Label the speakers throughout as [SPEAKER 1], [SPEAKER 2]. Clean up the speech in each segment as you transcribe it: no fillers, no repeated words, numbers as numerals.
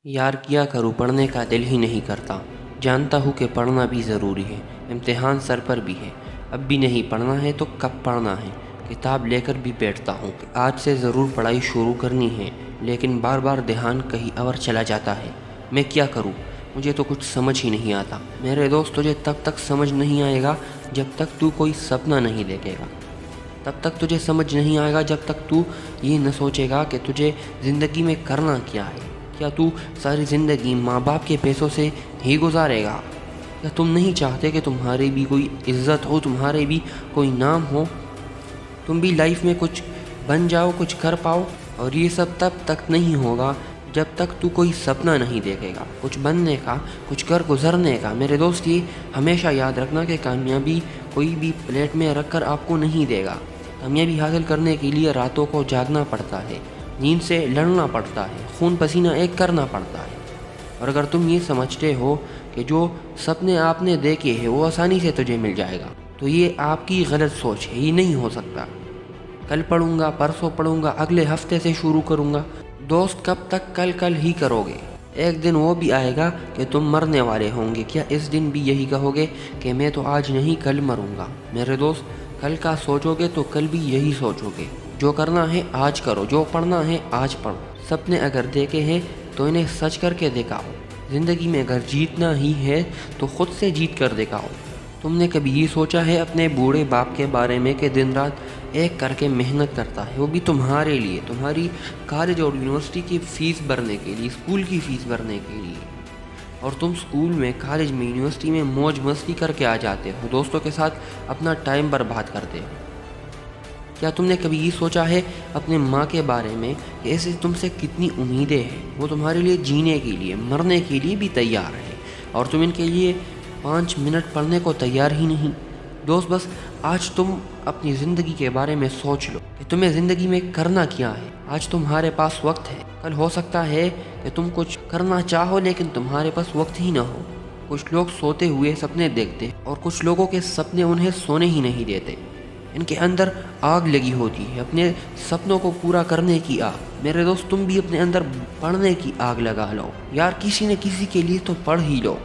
[SPEAKER 1] यार क्या करूँ, पढ़ने का दिल ही नहीं करता। जानता हूँ कि पढ़ना भी ज़रूरी है, इम्तिहान सर पर भी है। अब भी नहीं पढ़ना है तो कब पढ़ना है। किताब लेकर भी बैठता हूँ कि आज से ज़रूर पढ़ाई शुरू करनी है, लेकिन बार बार ध्यान कहीं और चला जाता है। मैं क्या करूँ, मुझे तो कुछ समझ ही नहीं आता। मेरे दोस्त, तुझे तब तक समझ नहीं आएगा जब तक तू कोई सपना नहीं देखेगा। तब तक तुझे समझ नहीं आएगा जब तक तू ये न सोचेगा कि तुझे ज़िंदगी में करना क्या है। क्या तू सारी ज़िंदगी माँ बाप के पैसों से ही गुजारेगा? क्या तुम नहीं चाहते कि तुम्हारी भी कोई इज़्ज़त हो, तुम्हारे भी कोई नाम हो, तुम भी लाइफ में कुछ बन जाओ, कुछ कर पाओ? और ये सब तब तक नहीं होगा जब तक तू कोई सपना नहीं देखेगा कुछ बनने का, कुछ कर गुजरने का। मेरे दोस्त, ये हमेशा याद रखना कि कामयाबी कोई भी प्लेट में रख कर आपको नहीं देगा। कामयाबी हासिल करने के लिए रातों को जागना पड़ता है, नींद से लड़ना पड़ता है, खून पसीना एक करना पड़ता है। और अगर तुम ये समझते हो कि जो सपने आपने देखे हैं वो आसानी से तुझे मिल जाएगा, तो ये आपकी गलत सोच है। ये नहीं हो सकता। कल पढ़ूंगा, परसों पढ़ूंगा, अगले हफ्ते से शुरू करूंगा। दोस्त, कब तक कल कल ही करोगे? एक दिन वो भी आएगा कि तुम मरने वाले होंगे। क्या इस दिन भी यही कहोगे कि मैं तो आज नहीं कल मरूंगा? मेरे दोस्त, कल का सोचोगे तो कल भी यही सोचोगे। जो करना है आज करो, जो पढ़ना है आज पढ़ो। सपने अगर देखे हैं तो इन्हें सच करके दिखाओ। ज़िंदगी में अगर जीतना ही है तो खुद से जीत कर दिखाओ। तुमने कभी ये सोचा है अपने बूढ़े बाप के बारे में कि दिन रात एक करके मेहनत करता है, वो भी तुम्हारे लिए, तुम्हारी कॉलेज और यूनिवर्सिटी की फ़ीस भरने के लिए, स्कूल की फ़ीस भरने के लिए। और तुम स्कूल में, कॉलेज में, यूनिवर्सिटी में मौज मस्ती करके आ जाते हो, दोस्तों के साथ अपना टाइम बर्बाद करते हो। क्या तुमने कभी ये सोचा है अपने माँ के बारे में कि ऐसे तुमसे कितनी उम्मीदें हैं? वो तुम्हारे लिए जीने के लिए, मरने के लिए भी तैयार है, और तुम इनके लिए 5 मिनट पढ़ने को तैयार ही नहीं। दोस्त, बस आज तुम अपनी ज़िंदगी के बारे में सोच लो कि तुम्हें ज़िंदगी में करना क्या है। आज तुम्हारे पास वक्त है। कल हो सकता है कि तुम कुछ करना चाहो लेकिन तुम्हारे पास वक्त ही ना हो। कुछ लोग सोते हुए सपने देखते हैं और कुछ लोगों के सपने उन्हें सोने ही नहीं देते। इनके अंदर आग लगी होती है, अपने सपनों को पूरा करने की आग। मेरे दोस्त, तुम भी अपने अंदर पढ़ने की आग लगा लो यार। किसी न किसी के लिए तो पढ़ ही लो,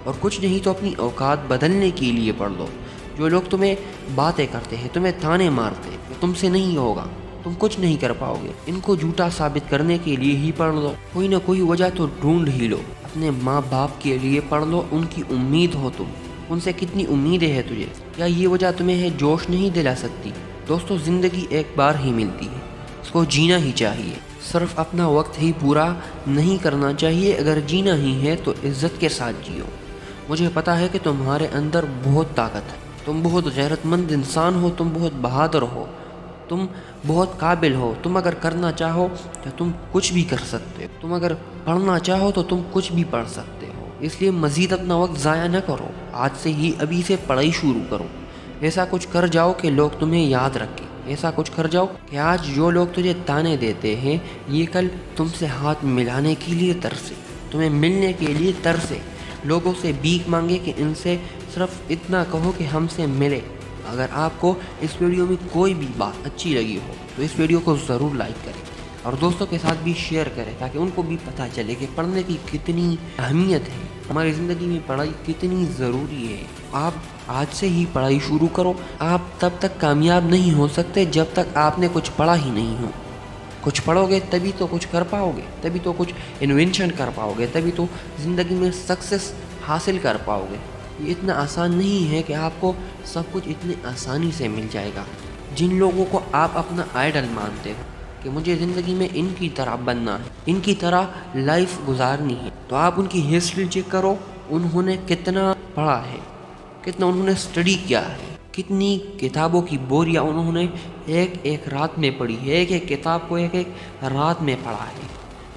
[SPEAKER 1] और कुछ नहीं तो अपनी औकात बदलने के लिए पढ़ लो। जो लोग तुम्हें बातें करते हैं, तुम्हें ताने मारते हैं, तुमसे नहीं होगा, तुम कुछ नहीं कर पाओगे, इनको झूठा साबित करने के लिए ही पढ़ लो। कोई ना कोई वजह तो ढूंढ ही लो। अपने माँ बाप के लिए पढ़ लो, उनकी उम्मीद हो तुम, उनसे कितनी उम्मीदें हैं तुझे। क्या ये वजह तुम्हें जोश नहीं दिला सकती? दोस्तों, ज़िंदगी एक बार ही मिलती है, इसको जीना ही चाहिए। सिर्फ अपना वक्त ही पूरा नहीं करना चाहिए। अगर जीना ही है तो इज्जत के साथ जियो। मुझे पता है कि तुम्हारे अंदर बहुत ताकत है, तुम बहुत गैरतमंद इंसान हो, तुम बहुत बहादुर हो, तुम बहुत काबिल हो। तुम अगर करना चाहो तो तुम कुछ भी कर सकते हो। तुम अगर पढ़ना चाहो तो तुम कुछ भी पढ़ सकते हो। इसलिए मज़ीद अपना वक्त ज़ाया न करो। आज से ही, अभी से पढ़ाई शुरू करो। ऐसा कुछ कर जाओ कि लोग तुम्हें याद रखें। ऐसा कुछ कर जाओ कि आज जो लोग तुझे ताने देते हैं, ये कल तुमसे हाथ मिलाने के लिए तरसे, तुम्हें मिलने के लिए तरसे, लोगों से भीख मांगे कि इनसे सिर्फ इतना कहो कि हमसे मिले। अगर आपको इस वीडियो में कोई भी बात अच्छी लगी हो तो इस वीडियो को ज़रूर लाइक करें और दोस्तों के साथ भी शेयर करें, ताकि उनको भी पता चले कि पढ़ने की कितनी अहमियत है, हमारी ज़िंदगी में पढ़ाई कितनी ज़रूरी है। आप आज से ही पढ़ाई शुरू करो। आप तब तक कामयाब नहीं हो सकते जब तक आपने कुछ पढ़ा ही नहीं हो। कुछ पढ़ोगे तभी तो कुछ कर पाओगे, तभी तो कुछ इन्वेंशन कर पाओगे, तभी तो ज़िंदगी में सक्सेस हासिल कर पाओगे। ये इतना आसान नहीं है कि आपको सब कुछ इतनी आसानी से मिल जाएगा। जिन लोगों को आप अपना आइडल मानते हो कि मुझे ज़िंदगी में इनकी तरह बनना है, इनकी तरह लाइफ गुजारनी है, तो आप उनकी हिस्ट्री चेक करो। उन्होंने कितना पढ़ा है, कितना उन्होंने स्टडी किया है, कितनी किताबों की बोरियां उन्होंने एक एक रात में पढ़ी है। एक एक किताब को एक एक रात में पढ़ा है।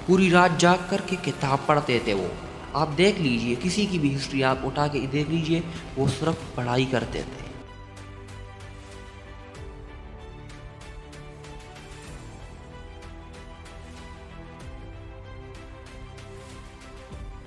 [SPEAKER 1] पूरी रात जाग कर के किताब पढ़ते थे वो। आप देख लीजिए, किसी की भी हिस्ट्री आप उठा के देख लीजिए, वो सिर्फ पढ़ाई करते थे।